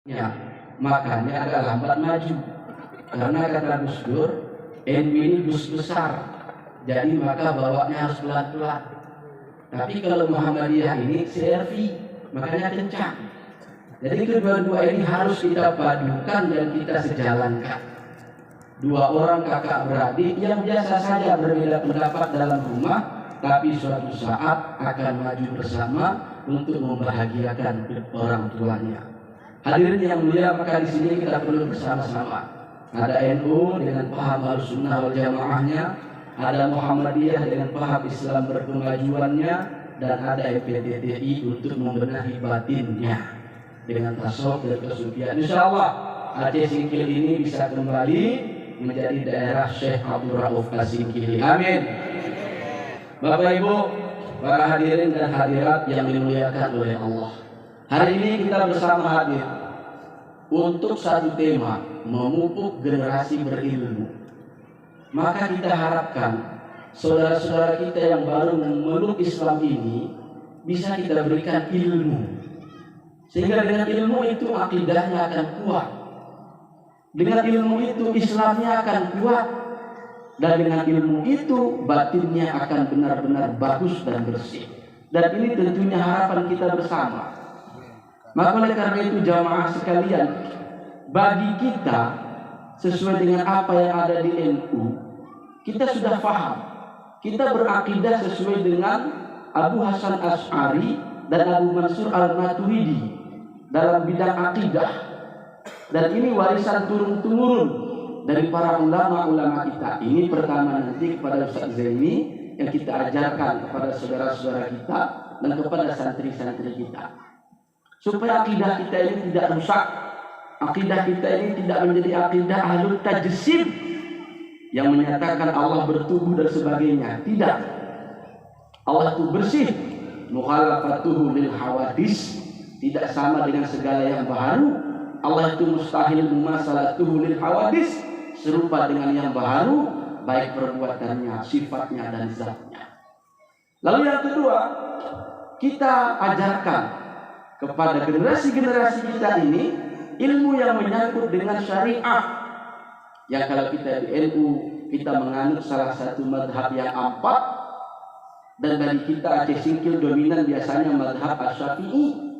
Ya, makanya agak lambat maju. Karena kata Gus Dur, NU ini bus besar, jadi maka bawanya harus pelan-pelan. Tapi kalau Muhammadiyah ini CRV, makanya kencang. Jadi kedua-dua ini harus kita padukan dan kita sejalankan. Dua orang kakak beradik yang biasa saja berbeda pendapat dalam rumah, tapi suatu saat akan maju bersama untuk membahagiakan orang tuanya. Hadirin yang mulia, maka di sini kita perlu bersama-sama. Ada NU dengan paham Ahlussunnah wal Jamaahnya, ada Muhammadiyah dengan paham Islam berkemajuannya, dan ada FPTTI untuk membenahi batinnya dengan tasawuf dan kesufian. Insyaallah Aceh Singkil ini bisa kembali menjadi daerah Syekh Abdul Rauf As-Singkili. Amin. Bapak Ibu, para hadirin dan hadirat yang dimuliakan oleh Allah. Hari ini kita bersama hadir untuk satu tema, memupuk generasi berilmu. Maka kita harapkan saudara-saudara kita yang baru memeluk Islam ini bisa kita berikan ilmu. Sehingga dengan ilmu itu akidahnya akan kuat. Dengan ilmu itu Islamnya akan kuat. Dan dengan ilmu itu batinnya akan benar-benar bagus dan bersih. Dan ini tentunya harapan kita bersama. Maka oleh karena itu jamaah sekalian, bagi kita sesuai dengan apa yang ada di NU, kita sudah paham. Kita berakidah sesuai dengan Abu Hasan Asy'ari dan Abu Mansur Al-Maturidi dalam bidang akidah. Dan ini warisan turun-temurun dari para ulama-ulama kita. Ini pertama nanti kepada Ustaz Zaini yang kita ajarkan kepada saudara-saudara kita dan kepada santri-santri kita. Supaya akidah kita ini tidak rusak, akidah kita ini tidak menjadi akidah ahlul tajsim yang menyatakan Allah bertubuh dan sebagainya. Tidak. Allah itu bersih. Mukhalafatuhu lil hawadis, tidak sama dengan segala yang baru. Allah itu mustahil mumasalatuhu lil hawadis, serupa dengan yang baru, baik perbuatannya, sifatnya dan zatnya. Lalu yang kedua, kita ajarkan kepada generasi-generasi kita ini ilmu yang menyangkut dengan syariah. Yang kalau kita di NU, kita menganut salah satu madhab yang empat, dan bagi kita Aceh Singkil dominan biasanya madhab Asy-Syafi'i.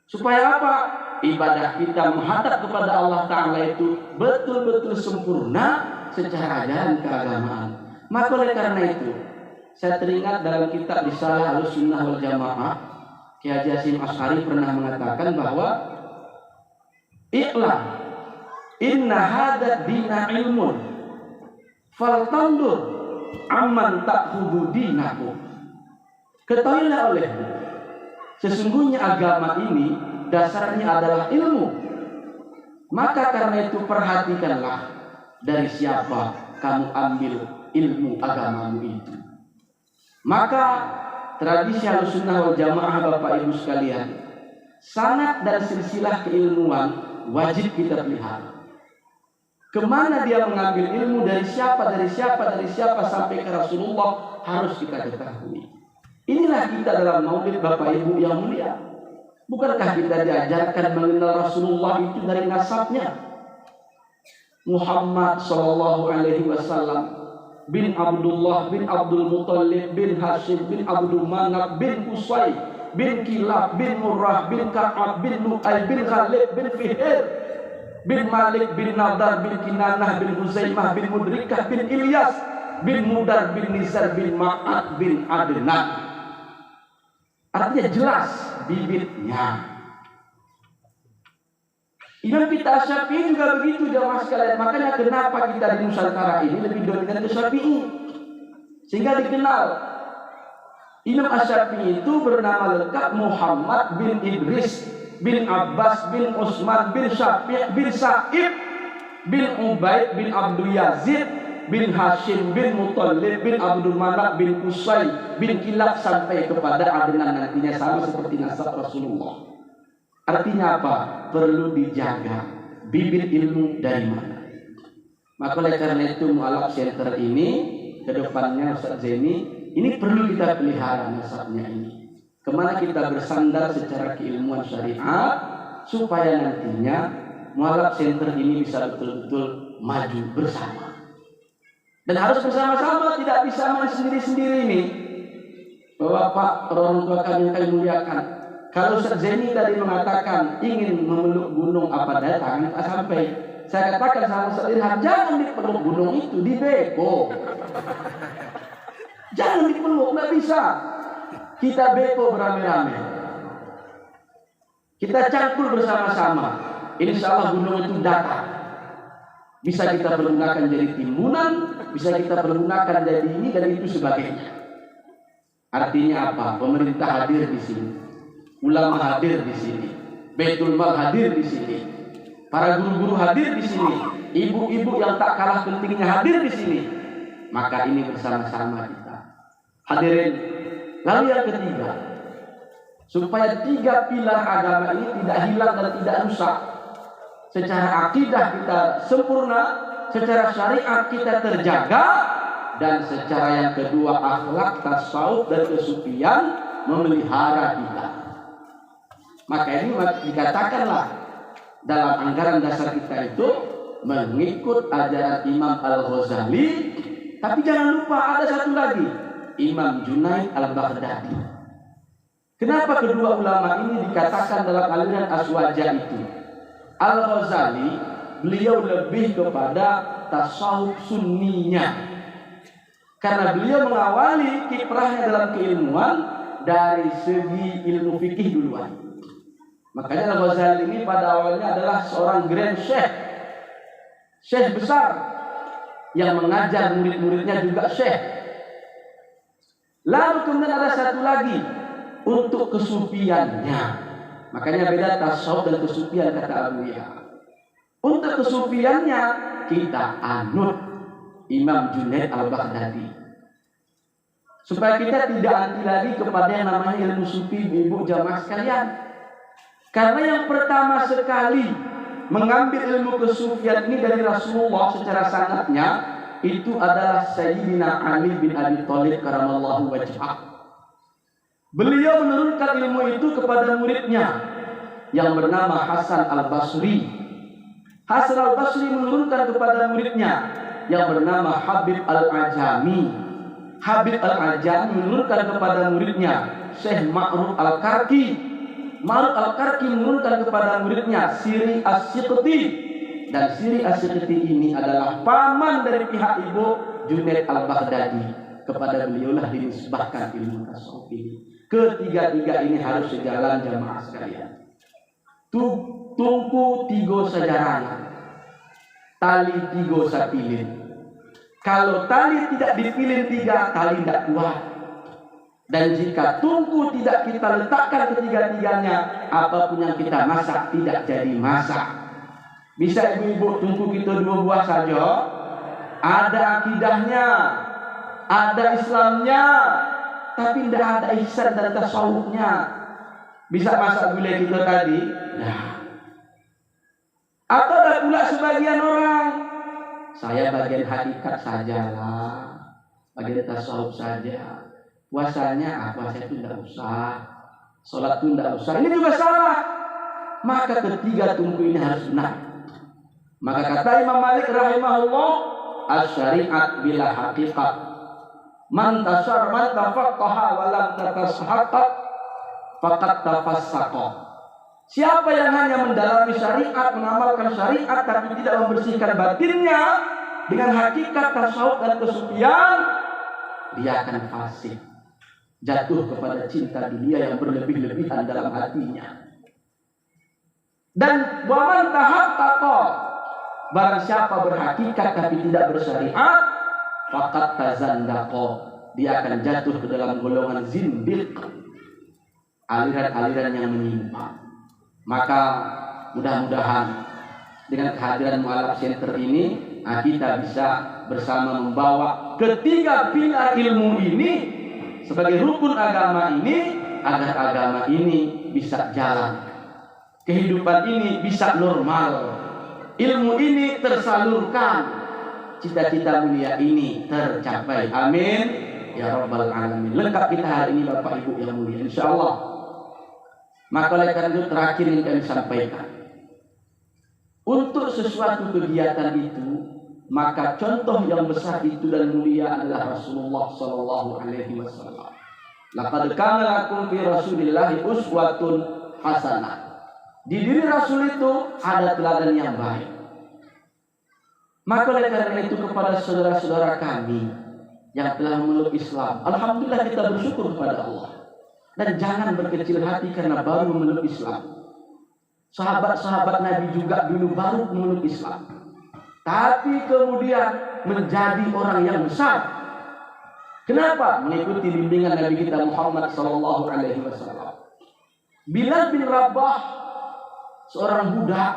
Supaya apa? Ibadah kita menghadap kepada Allah Ta'ala itu betul-betul sempurna secara ajaran keagamaan. Maka oleh karena itu, saya teringat dalam kitab Risalah Ahlussunnah wal Jamaah, Kiai Haji Hasyim Asy'ari pernah mengatakan bahwa Iqlam inna hadad dina ilmun faltandur amman ta'khudhu dinakum. Ketahuilah olehmu, sesungguhnya agama ini dasarnya adalah ilmu. Maka karena itu perhatikanlah dari siapa kamu ambil ilmu agamamu itu. Maka tradisi Ahlussunnah wal Jamaah Bapak Ibu sekalian, sanad dan silsilah keilmuan wajib kita pelihara. Kemana dia mengambil ilmu, dari siapa sampai ke Rasulullah harus kita ketahui. Inilah kita dalam maulid Bapak Ibu yang mulia. Bukankah kita diajarkan mengenal Rasulullah itu dari nasabnya? Muhammad sallallahu alaihi wasallam bin Abdullah bin Abdul Muttalib bin Hashim bin Abdul Manaf bin Qusay bin Kilab bin Murrah bin Ka'ab bin Lu'ay bin Khalid bin Fihir bin Malik bin Nadar bin Kinanah bin Huzaimah bin Mudrikah bin Ilyas bin Mudar bin Nizar bin Ma'ad bin Adnan. Artinya jelas bibitnya. Imam kita Syafi'i juga begitu jamaah sekalian. Makanya kenapa kita di Nusantara ini lebih dominan ke Syafi'i, sehingga dikenal. Imam Asy-Syafi'i itu bernama lengkap Muhammad bin Idris bin Abbas bin Utsman bin Syafi' bin Sa'ib bin Ubaid bin Abdul Yazid bin Hashim bin Muttalib bin Abdul Manaf bin Qusay bin Kilab sampai kepada Adnan, nantinya sama seperti nasab Rasulullah. Artinya apa? Perlu dijaga bibit ilmu dari mana. Maka oleh karena itu mu'alaf center ini kedepannya Ustaz Zaini ini perlu kita pelihara nasabnya ini. Kemana kita bersandar secara keilmuan syariat supaya nantinya Mualaf Center ini bisa betul-betul maju bersama. Dan harus bersama-sama, tidak bisa main sendiri-sendiri ini. Bapak, orang tua kami yang kami muliakan, kalau Ustaz Zeni tadi mengatakan ingin memeluk gunung apa daya tangan tak sampai. Saya katakan sama Ustaz Irham, jangan dipeluk gunung itu, dibeko. Jangan dipeluk, nggak bisa. Kita beko beramai-ramai. Kita cangkul bersama-sama. Insya Allah gunung itu datang. Bisa kita pergunakan jadi timbunan, bisa kita pergunakan jadi ini dan itu sebagainya. Artinya apa? Pemerintah hadir di sini, ulama hadir di sini, Baitul Mal hadir di sini, para guru-guru hadir di sini, ibu-ibu yang tak kalah pentingnya hadir di sini. Maka ini bersama-sama kita hadirin. Lalu yang ketiga, supaya 3 pilar agama ini tidak hilang dan tidak rusak. Secara akidah kita sempurna, secara syariat kita terjaga, dan secara yang kedua akhlak, tasawuf dan kesufian memelihara kita. Maka ini dikatakanlah dalam anggaran dasar kita itu mengikut ajaran Imam Al-Ghazali, tapi jangan lupa ada satu lagi, Imam Junaid Al-Baghdadi. Kenapa kedua ulama ini dikatakan dalam aliran Aswaja itu? Al-Ghazali beliau lebih kepada tasawuf sunninya, karena beliau mengawali kiprahnya dalam keilmuan dari segi ilmu fikih duluan. Makanya Al-Ghazali ini pada awalnya adalah seorang grand syekh besar yang mengajar murid-muridnya juga syekh. Lalu kemudian ada satu lagi untuk kesufiannya. Makanya beda tasawuf dan kesufian kata Abu Ya. Untuk kesufiannya kita anut Imam Junaid Al-Baghdadi, supaya kita tidak anti lagi kepada yang namanya ilmu sufi, ibu jamaah sekalian. Karena yang pertama sekali mengambil ilmu kesufian ini dari Rasulullah secara sanadnya itu adalah Sayyidina Ali bin Abi Thalib karamallahu wajhah. Beliau menurunkan ilmu itu kepada muridnya yang bernama Hasan Al-Basri. Hasan Al-Basri menurunkan kepada muridnya yang bernama Habib Al-Ajami. Habib Al-Ajami menurunkan kepada muridnya Syekh Ma'ruf Al-Karki. Ma'ruf Al-Karki menurunkan kepada muridnya Siri As-Siqti. Dan Siri As-Siqti ini adalah paman dari pihak ibu Junaid Al-Baghdadi. Kepada beliaulah dinisbahkan ilmu tasawuf ini. Ketiga-tiga ini harus sejalan jamaah sekalian. Tungku tigo sajarana, tali tigo sapilin. Kalau tali tidak dipilih 3, tali tidak kuat. Dan jika tungku tidak kita letakkan ketiga-tiganya, apapun yang kita masak tidak jadi masak. Bisa ibu-ibu tungku kita 2 buah saja, ada akidahnya, ada Islamnya, tapi tidak ada ihsan dan tasawufnya. Bisa masak gulai kita tadi? Nah. Atau ada pula sebagian orang, saya bagian hakikat sajalah, bagian tasawuf saja. Puasanya puasa itu tidak usah, sholat itu tidak usah. Ini juga salah. Maka ketiga tungku ini harus benar. Maka kata Imam Malik rahimahullah, as-syariat bila hakikat. Man tafaqqaha wa lam tatashaqqaq faqad tafassaqa. Siapa yang hanya mendalami syariat, mengamalkan syariat tapi tidak membersihkan batinnya dengan hakikat tasawuf dan kesufian, dia akan fasik, jatuh kepada cinta dunia yang berlebih-lebihan dalam hatinya. Dan waman tahaqqaqa, barang siapa berhakikat tapi tidak bersyariat, faqad tazandaqa, dia akan jatuh ke dalam golongan zindiq, aliran-aliran yang menyimpang. Maka mudah-mudahan dengan kehadiran Mualaf Center ini kita bisa bersama membawa ketiga pilar ilmu ini sebagai rukun agama ini, agar agama ini bisa jalan, kehidupan ini bisa normal, ilmu ini tersalurkan, cita-cita mulia ini tercapai. Amin ya rabbal alamin. Lengkap kita hari ini Bapak Ibu yang mulia, insyaallah. Maka oleh karena itu terakhir yang kami sampaikan, untuk sesuatu kegiatan itu, maka contoh yang besar itu dan mulia adalah Rasulullah Sallallahu Alaihi Wasallam. Laqad kana lakum fi Rasulillahi uswatun hasanah. Di diri Rasul itu ada teladan yang baik. Maka oleh karena itu kepada saudara-saudara kami yang telah memeluk Islam, alhamdulillah kita bersyukur kepada Allah. Dan jangan berkecil hati karena baru memeluk Islam. Sahabat-sahabat Nabi juga dulu baru memeluk Islam, tapi kemudian menjadi orang yang besar. Kenapa? Mengikuti bimbingan Nabi kita Muhammad Sallallahu Alaihi Wasallam. Bilal bin Rabah, seorang budak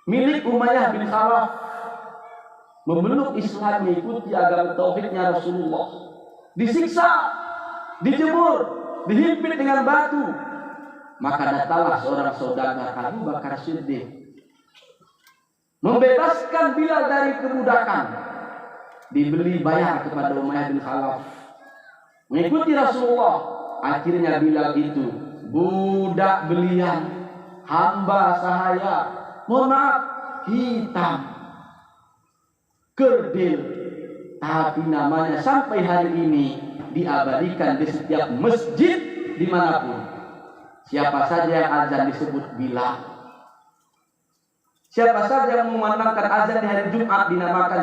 milik Umayyah bin Khalaf, memeluk Islam, mengikuti agama tauhidnya Rasulullah. Disiksa, dijemur, dihimpit dengan batu. Maka datanglah seorang saudagar Abu Bakar Siddiq, membebaskan Bilal dari kebudakan, dibeli bayar kepada Umayyah bin Khalaf, mengikuti Rasulullah. Akhirnya Bilal itu budak belian, hamba sahaya, mohon maaf, hitam, kerdil, tapi namanya sampai hari ini diabadikan di setiap masjid dimanapun. Siapa saja yang azan disebut Bilal. Siapa saja yang memandangkan azan di hari Jumat dinamakan